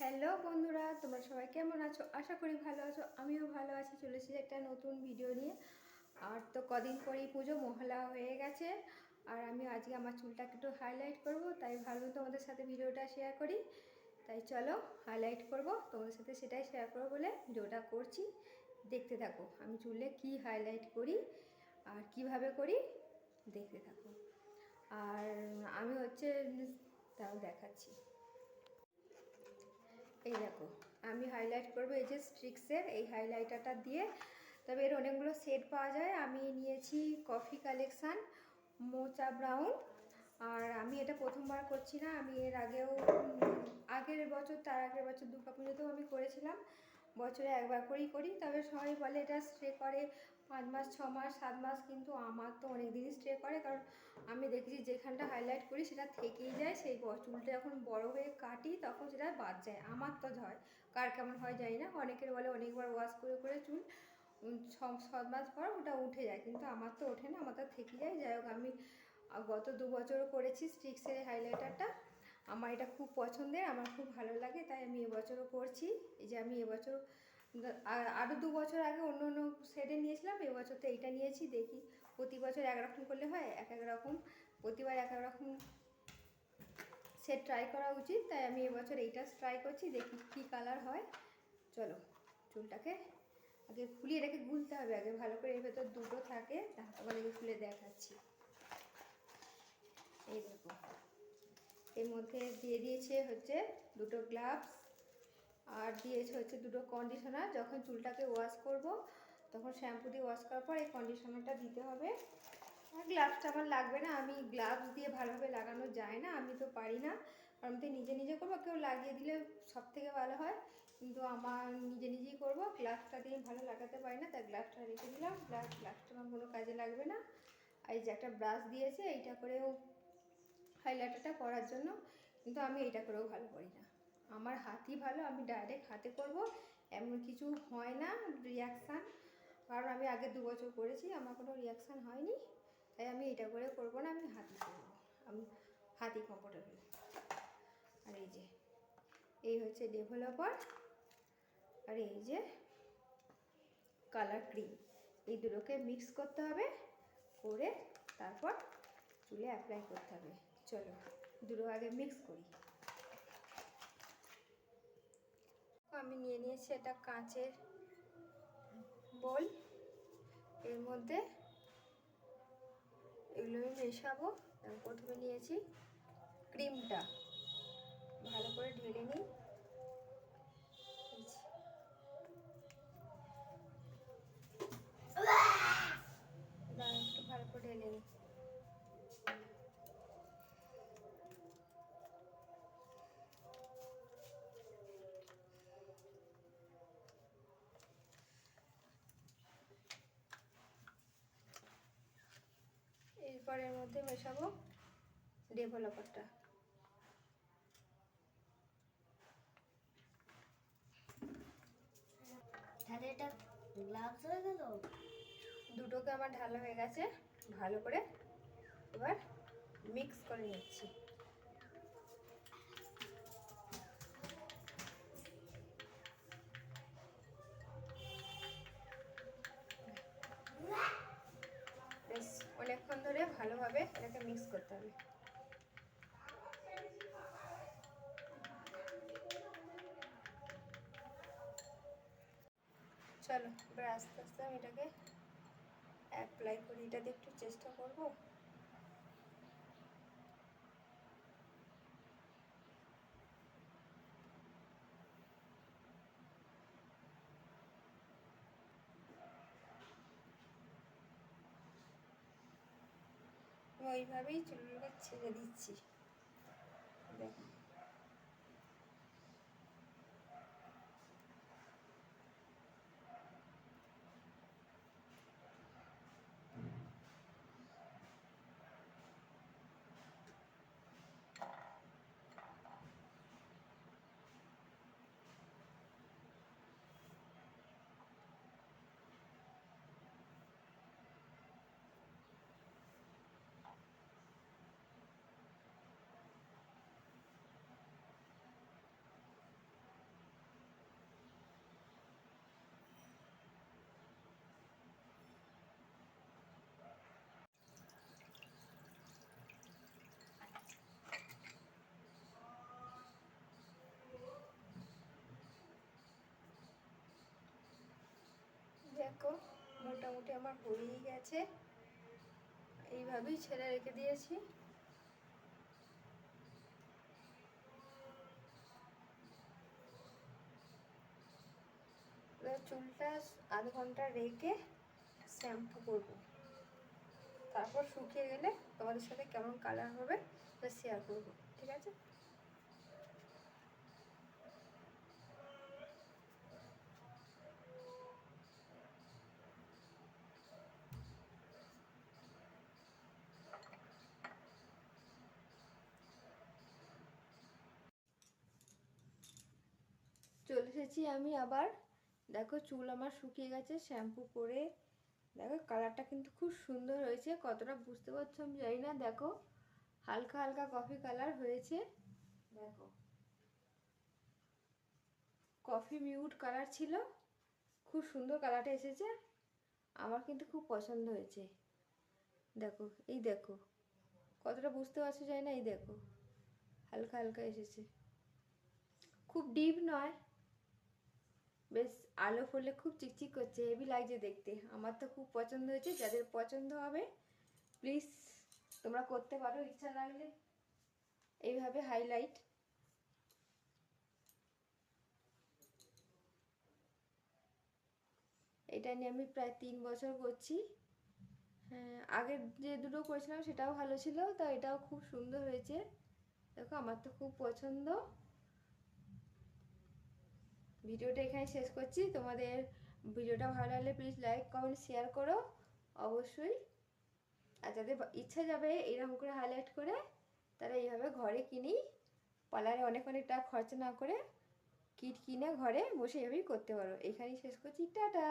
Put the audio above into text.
Hello বন্ধুরা, তোমরা সবাই কেমন আছো? আশা করি ভালো আছো। আমিও ভালো আছি। চলে এসেছি একটা নতুন ভিডিও নিয়ে। আর তো কদিন পরেই পুজো মহলা হয়ে গেছে। আর আমি আজকে আমার চুলটাকে একটু হাইলাইট করব, তাই ভাবলাম তোমাদের সাথে ভিডিওটা শেয়ার করি। তাই চলো হাইলাইট করব, তোমাদের সাথে সেটাই শেয়ার করবো বলে ভিডিওটা করছি। দেখতে থাকো আমি চুলে কি হাইলাইট করি আর কিভাবে করি, দেখতে থাকো। আর আমি তাও দেখাচ্ছি। এই দেখো, আমি হাইলাইট করবো এই যে স্ট্রিক্সের এই হাইলাইটারটা দিয়ে। তবে এর অনেকগুলো সেট পাওয়া যায়। আমি নিয়েছি কফি কালেকশান মোচা ব্রাউন। আর আমি এটা প্রথমবার করছি না, আমি এর আগের বছর, তার আগের বছর দুর্গা পুজোতেও আমি করেছিলাম। বছরে একবার করেই করি। তবে সবাই বলে এটা স্ট্রে করে 5 মাস, 6 মাস, 7 মাস, কিন্তু আমার তো অনেক দিনই স্ট্রে করে। কারণ আমি দেখেছি যেখানটা হাইলাইট করি সেটা থেকেই যায়। সেই চুলটা যখন বড় হয়ে কাটি তখন সেটা বাদ যায়। আমার তো হয়, কার কেমন হয় জানি না। অনেকের বলে অনেকবার ওয়াশ করে করে চুল 6 মাস পর ওটা উঠে যায়, কিন্তু আমার তো ওঠে না, আমার তো থেকে যায়। যাই হোক, আমি গত 2 বছরও করেছি স্ট্রিক্সের হাইলাইটারটা। আমার এটা খুব পছন্দের, আমার খুব ভালো লাগে, তাই আমি এবছরও করছি। এই যে আমি এবছর আরও 2 বছর আগে অন্য অন্য শেডে নিয়েছিলাম, এবছর তো এইটা নিয়েছি। দেখি, প্রতি বছর একরকম করলে হয়, এক এক রকম, প্রতিবার এক এক রকম সেট ট্রাই করা উচিত। তাই আমি এবছর এইটা ট্রাই করছি, দেখি কী কালার হয়। চলো চুলটাকে আগে খুলিয়ে রেখে গুলতে হবে আগে ভালো করে। এর ভেতর দুটো থাকে, তারপর আগে খুলে দেখাচ্ছি। এই দেখো, এর মধ্যে দিয়ে দিয়েছে দুটো গ্লাভস, আর দিয়েছে দুটো কন্ডিশনার। যখন চুলটাকে ওয়াশ করব তখন শ্যাম্পু দিয়ে ওয়াশ করার পর এই কন্ডিশনারটা দিতে হবে। আর গ্লাভসটা আমার লাগবে না, আমি গ্লাভস দিয়ে ভালোভাবে লাগানো যায় না, আমি তো পারি না। কারণ আমি তো নিজে নিজে করবো, কেউ লাগিয়ে দিলে সব থেকে ভালো হয়, কিন্তু আমার নিজে নিজেই করবো। গ্লাভসটা দিয়ে ভালো লাগাতে পারি না, তাই গ্লাভসটা রেখে দিলাম। গ্লাভসটা আমার কোনো কাজে লাগবে না। আর এই যে একটা ব্রাশ দিয়েছে, এইটা করেও হাইলাইটারটা করার জন্য, কিন্তু আমি এইটা করেও ভালো করি না। আমার হাতই ভালো, আমি ডাইরেক্ট হাতে করব, এমন কিছু হয় না রিয়াকশান। কারণ আমি আগে 2 বছর করেছি, আমার কোনো রিয়াকশান হয়নি। তাই আমি এটা করে করব না, আমি হাতই করব, আমি হাতই কমফোর্টেবল। আর এই হচ্ছে ডেভেলপার, আর এই যে কালার ক্রিম, এই দুটোকে মিক্স করতে হবে, করে তারপর চুলে অ্যাপ্লাই করতে হবে। চলো দুটো আগে মিক্স করি। আমি নিয়ে নিয়েছি একটা কাঁচের বোল, এর মধ্যে এগুলো আমি মেশাবো। প্রথমে নিয়েছি ক্রিমটা, ভালো করে ঢেলে নিই। একটু ভালো করে ঢেলে নিই। এরপর এর মধ্যে মেশাবো ডেভেলপারটা। তাহলে এটা গ্লাভস হয়ে গেল। দুটোকে আমার ঢালা হয়ে গেছে, ভালো করে এবার মিক্স করে নিচ্ছি। বেশ অনেকক্ষণ ধরে ভালোভাবে এটাকে মিক্স করতে হবে। চলো এবার আস্তে আস্তে আমি এটাকে অ্যাপ্লাই করি। এটাতে একটু চেষ্টা করবো। আমি ওইভাবেই চুলগুলোকে ছেড়ে দিচ্ছি, দেখো। আমার হয়েই গেছে, এইভাবেই ছেড়ে রেখে দিয়েছি। এবার চুলটা আধ ঘন্টা রেখে শ্যাম্পু করব, তারপর শুকিয়ে গেলে তোমাদের সাথে কেমন কালার হবে সেটা শেয়ার করব, ঠিক আছে? চলে এসেছি আমি আবার। দেখো চুল আমার শুকিয়ে গেছে শ্যাম্পু করে। দেখো কালারটা কিন্তু খুব সুন্দর হয়েছে, কতটা বুঝতে পারছো আমি জানি না। দেখো হালকা হালকা কফি কালার হয়েছে, দেখো কফি মিউট কালার ছিল, খুব সুন্দর কালারটা এসেছে, আমার কিন্তু খুব পছন্দ হয়েছে। দেখো এই দেখো কতটা বুঝতে পারছো জানি না, এই দেখো হালকা হালকা এসেছে, খুব ডিপ নয়, বেশ আলো পড়লে খুব চিকচিক করছে, হেভি লাগছে দেখতে। আমার তো খুব পছন্দ হয়েছে, যাদের পছন্দ হবে প্লিজ তোমরা করতে পারো ইচ্ছা লাগলে এইভাবে হাইলাইট। এটা নিয়ে আমি প্রায় 3 বছর করছি। হ্যাঁ, আগের যে দুটো করেছিলাম সেটাও ভালো ছিল, তো এটাও খুব সুন্দর হয়েছে। দেখো আমার তো খুব পছন্দ। ভিডিওটা এখানে শেষ করছি। তোমাদের ভিডিওটা ভালো লাগলে প্লিজ লাইক কমেন্ট শেয়ার করো অবশ্যই। আর যাদের ইচ্ছা যাবে এরকম করে হাইলাইট করে, তারা এইভাবে ঘরে কিনেই, পার্লারে অনেক অনেক টাকা খরচা না করে কিট কিনে ঘরে বসে এভাবেই করতে পারো। এখানেই শেষ করছি, টাটা।